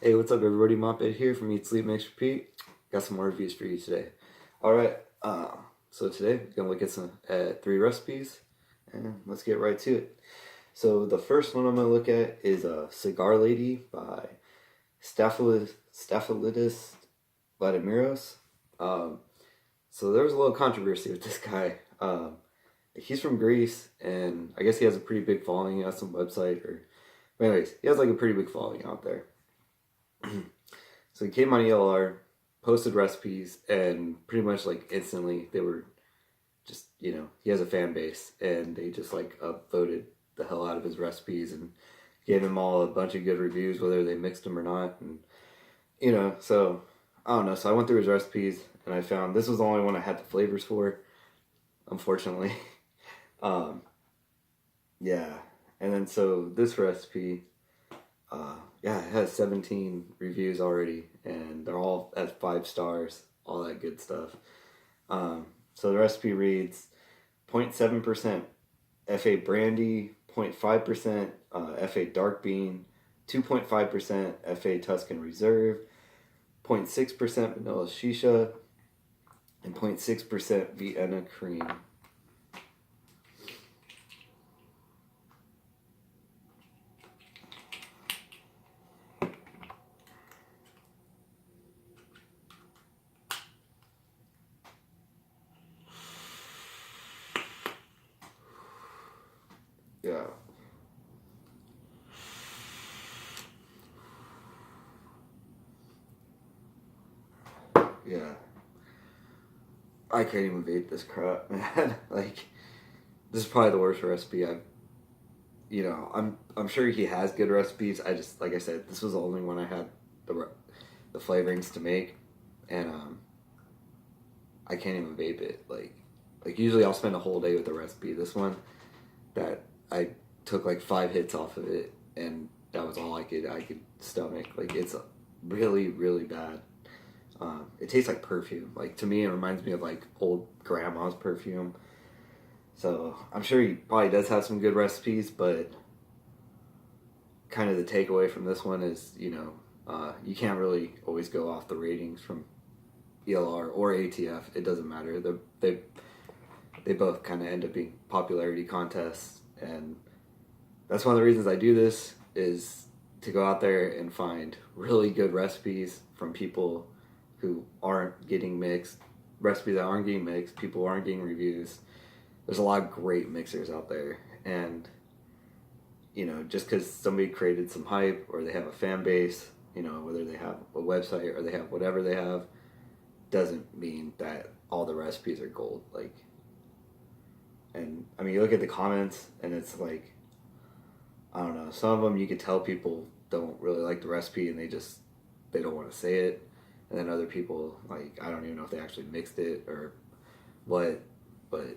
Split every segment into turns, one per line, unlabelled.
Hey, what's up, everybody? MopHead here from Eat, Sleep, Mix, Repeat. Got some more reviews for you today. All right, so today we're gonna look at some 3 recipes, and let's get right to it. So the first one I'm gonna look at is Cigar Lady by Staphylidis Vladimiros. Um, so there was a little controversy with this guy. He's from Greece, and I guess he has a pretty big following. He has some website, but anyways, he has like a pretty big following out there. So he came on ELR, posted recipes, and pretty much like instantly they were just, he has a fan base, and they just like upvoted the hell out of his recipes and gave him all a bunch of good reviews, whether they mixed them or not. And so I don't know. So I went through his recipes, and I found this was the only one I had the flavors for, unfortunately. um, yeah, and then so this recipe. Yeah, it has 17 reviews already, and they're all at 5 stars, all that good stuff. So the recipe reads 0.7% FA brandy, 0.5% FA dark bean, 2.5% FA Tuscan Reserve, 0.6% vanilla shisha, and 0.6% Vienna cream. Yeah. Yeah. I can't even vape this crap, man. Like, this is probably the worst recipe I've. I'm sure he has good recipes. I just, like I said, this was the only one I had the flavorings to make, and I can't even vape it. Like usually I'll spend a whole day with the recipe. This one, that I took like 5 hits off of it, and that was all I could stomach. Like, it's really really bad. It tastes like perfume. Like, to me, it reminds me of like old grandma's perfume. So I'm sure he probably does have some good recipes, but kind of the takeaway from this one is, you can't really always go off the ratings from ELR or ATF. It doesn't matter. They both kind of end up being popularity contests, and that's one of the reasons I do this, is to go out there and find really good recipes from people who aren't getting mixed, recipes that aren't getting mixed, people who aren't getting reviews. There's a lot of great mixers out there, and just because somebody created some hype, or they have a fan base, whether they have a website or they have whatever they have, doesn't mean that all the recipes are gold. Like, and I mean, you look at the comments, and it's like, I don't know, some of them you could tell people don't really like the recipe, and they don't want to say it. And then other people, like, I don't even know if they actually mixed it or what, but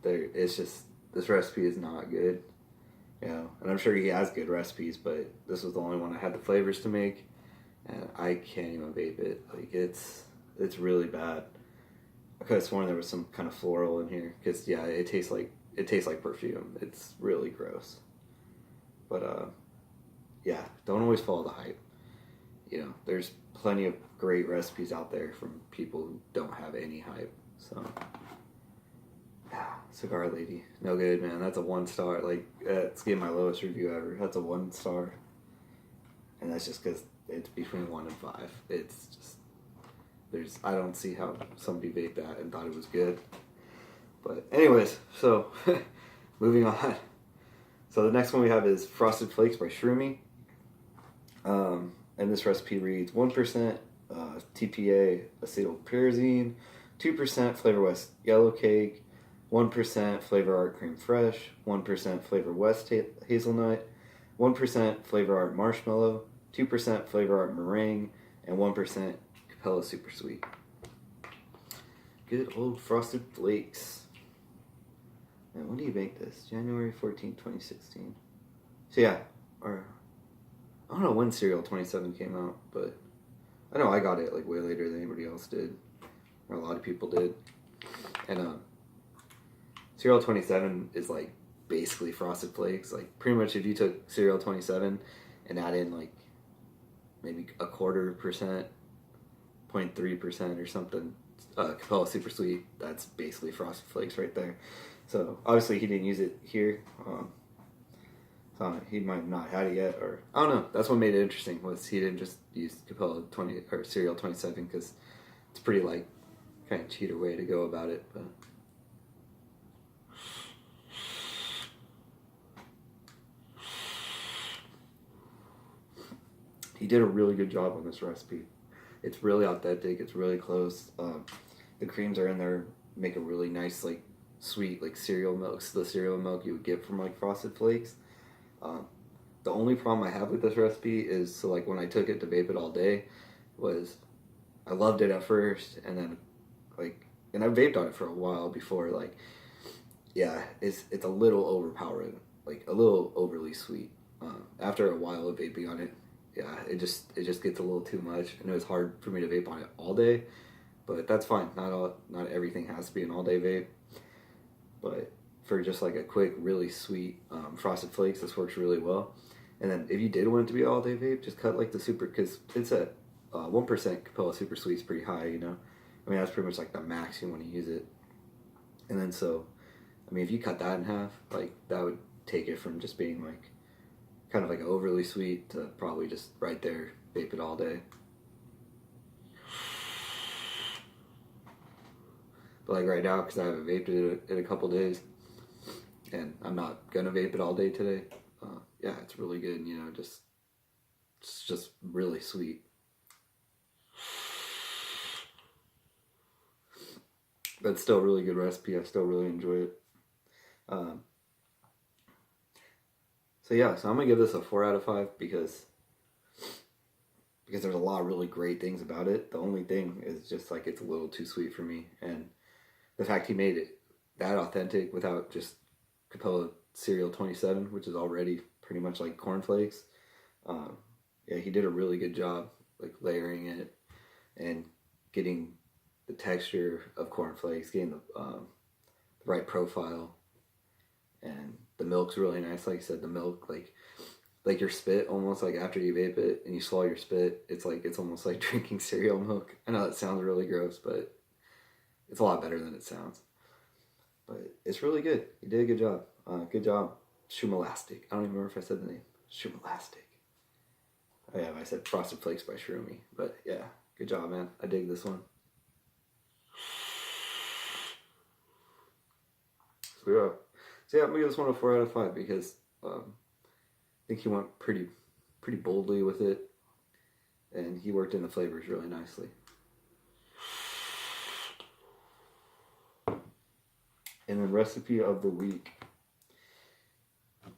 it's just, this recipe is not good. And I'm sure he has good recipes, but this was the only one I had the flavors to make, and I can't even vape it. Like, it's really bad. I could have sworn there was some kind of floral in here, because yeah, it tastes like perfume. It's really gross. But yeah, don't always follow the hype. There's plenty of great recipes out there from people who don't have any hype. So. Cigar Lady, no good, man. That's a 1 star. Like, it's getting my lowest review ever. That's a 1 star, and that's just because it's between 1 and 5. It's just, I don't see how somebody vaped that and thought it was good. But anyways, so moving on. So the next one we have is Frosted Flakes by Shroomy, and this recipe reads 1% TPA acetylpyrazine, 2% Flavor West Yellow Cake, 1% Flavor Art Cream Fresh, 1% Flavor West Hazelnut, 1% Flavor Art Marshmallow, 2% Flavor Art Meringue, and 1% Capella Super Sweet. Good old Frosted Flakes. Man, when do you make this? January 14th, 2016. So yeah, or I don't know when Serial 27 came out, but I know I got it like way later than anybody else did, or a lot of people did. And Cereal 27 is like basically Frosted Flakes. Like, pretty much if you took Cereal 27 and add in like maybe a 1/4%, 0.3% or something. Capella Super Sweet, that's basically Frosted Flakes right there. So obviously he didn't use it here. So he might not had it yet, or I don't know. That's what made it interesting, was he didn't just use Capella 20 or Cereal 27, because it's pretty like kind of cheater way to go about it. But he did a really good job on this recipe. It's really authentic. It's really close. The creams are in there, make a really nice like sweet like cereal milk. So the cereal milk you would get from like Frosted Flakes. Um, the only problem I have with this recipe is, so like when I took it to vape it all day, was I loved it at first, and then like, and I vaped on it for a while before, like, yeah, it's a little overpowering, like a little overly sweet. After a while of vaping on it, yeah, it just gets a little too much, and it was hard for me to vape on it all day. But that's fine. Not everything has to be an all day vape. But for just like a quick, really sweet Frosted Flakes, this works really well. And then if you did want it to be all day vape, just cut like the super, because it's at 1% Capella Super Sweet is pretty high, you know. I mean, that's pretty much like the max you want to use it. And then so, I mean, if you cut that in half, like that would take it from just being like kind of like overly sweet to probably just right there, vape it all day. But like right now, because I haven't vaped it in a couple days, and I'm not gonna vape it all day today. Yeah, it's really good. You know, it's just really sweet. But it's still a really good recipe. I still really enjoy it. Um, so yeah, so I'm gonna give this a 4 out of 5, because there's a lot of really great things about it. The only thing is just like it's a little too sweet for me, and the fact he made it that authentic without just Capella Cereal 27, which is already pretty much like cornflakes. Um, yeah, he did a really good job like layering it and getting the texture of cornflakes, getting the right profile, and the milk's really nice. Like I said, the milk like your spit, almost like after you vape it and you swallow your spit, it's almost like drinking cereal milk. I know that sounds really gross, but it's a lot better than it sounds. But it's really good. He did a good job. Good job, Shumelastic. I don't even remember if I said the name. Shumelastic. Oh yeah, I said Frosted Flakes by Shroomy. But yeah, good job, man. I dig this one. So yeah, I'm gonna give this one a 4 out of 5, because I think he went pretty boldly with it, and he worked in the flavors really nicely. And then recipe of the week.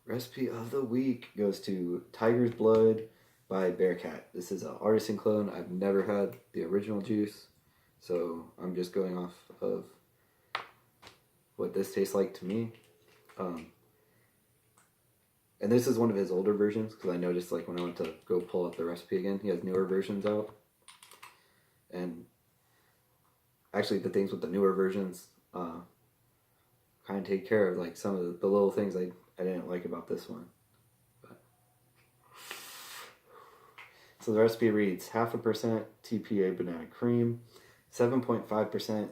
Recipe of the week goes to Tiger's Blood by Bearcat. This is an artisan clone. I've never had the original juice, so I'm just going off of what this tastes like to me. And this is one of his older versions, because I noticed like when I went to go pull up the recipe again, he has newer versions out. And actually the things with the newer versions kind of take care of like some of the little things I didn't like about this one. But. So the recipe reads 0.5% TPA banana cream, 7.5%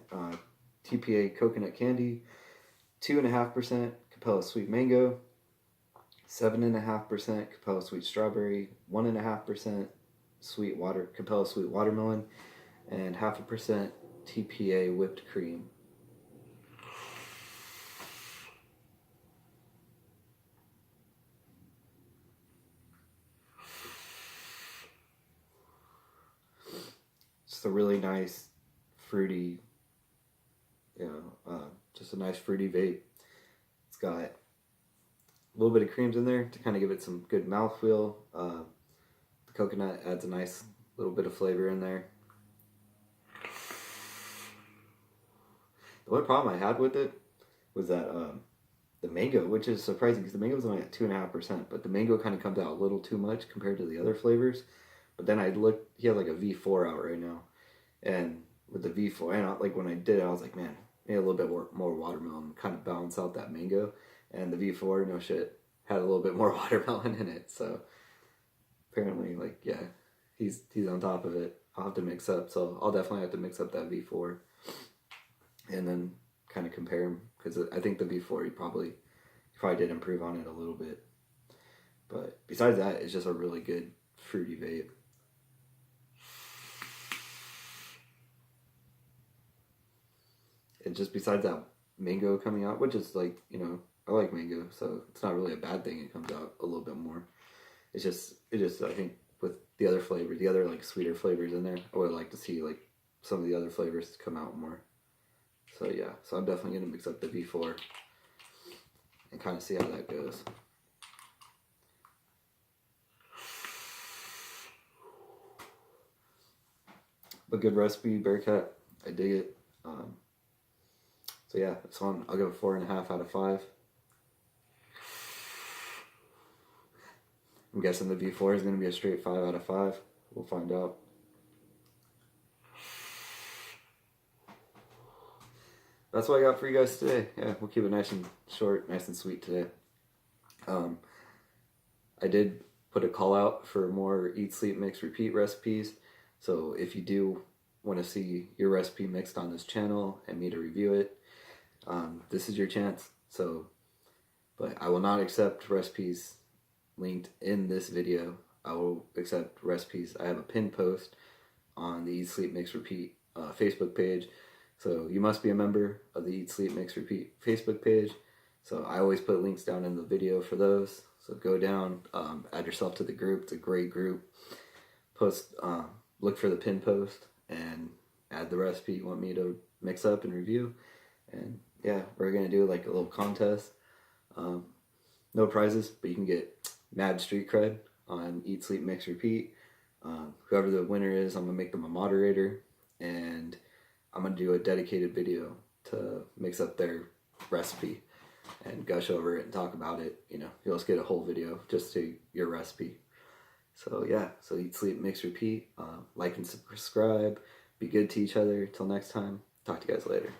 TPA coconut candy, 2.5% Capella sweet mango, 7.5% Capella sweet strawberry, 1.5% sweet water Capella sweet watermelon, and 0.5% TPA whipped cream. Just a really nice fruity, just a nice fruity vape. It's got a little bit of creams in there to kind of give it some good mouthfeel. The coconut adds a nice little bit of flavor in there. The only problem I had with it was that the mango, which is surprising because the mango was only at 2.5%, but the mango kind of comes out a little too much compared to the other flavors. But then I looked, he has like a V4 out right now, and with the V4, and like when I did it, I was like, man, maybe a little bit more watermelon, kind of balance out that mango. And the V4, no shit, had a little bit more watermelon in it. So apparently, like, yeah, he he's on top of it. I'll have to mix up, so I'll definitely have to mix up that V4, and then kind of compare him, because I think the V4 he probably did improve on it a little bit. But besides that, it's just a really good fruity vape. And just besides that mango coming out, which is like, you know, I like mango, so it's not really a bad thing. It comes out a little bit more. It just I think with the other flavors, the other like sweeter flavors in there, I would like to see like some of the other flavors come out more. So yeah, so I'm definitely gonna mix up the V4 and kind of see how that goes. But good recipe, Bearcat. I dig it. So yeah, this one I'll give a 4.5 out of 5. I'm guessing the V4 is going to be a straight 5 out of 5. We'll find out. That's what I got for you guys today. Yeah, we'll keep it nice and short, nice and sweet today. I did put a call out for more Eat, Sleep, Mix, Repeat recipes. So if you do want to see your recipe mixed on this channel and me to review it, this is your chance. So, but I will not accept recipes linked in this video. I will accept recipes. I have a pinned post on the Eat, Sleep, Mix, Repeat Facebook page. So you must be a member of the Eat, Sleep, Mix, Repeat Facebook page. So I always put links down in the video for those. So go down, add yourself to the group. It's a great group. Post, look for the pin post and add the recipe you want me to mix up and review. And yeah, we're gonna do like a little contest. No prizes, but you can get mad street cred on Eat, Sleep, Mix, Repeat. Whoever the winner is, I'm gonna make them a moderator, and I'm gonna do a dedicated video to mix up their recipe and gush over it and talk about it. You know, you'll just get a whole video just to your recipe. So yeah, so Eat, Sleep, Mix, Repeat. Like and subscribe. Be good to each other. Till next time. Talk to you guys later.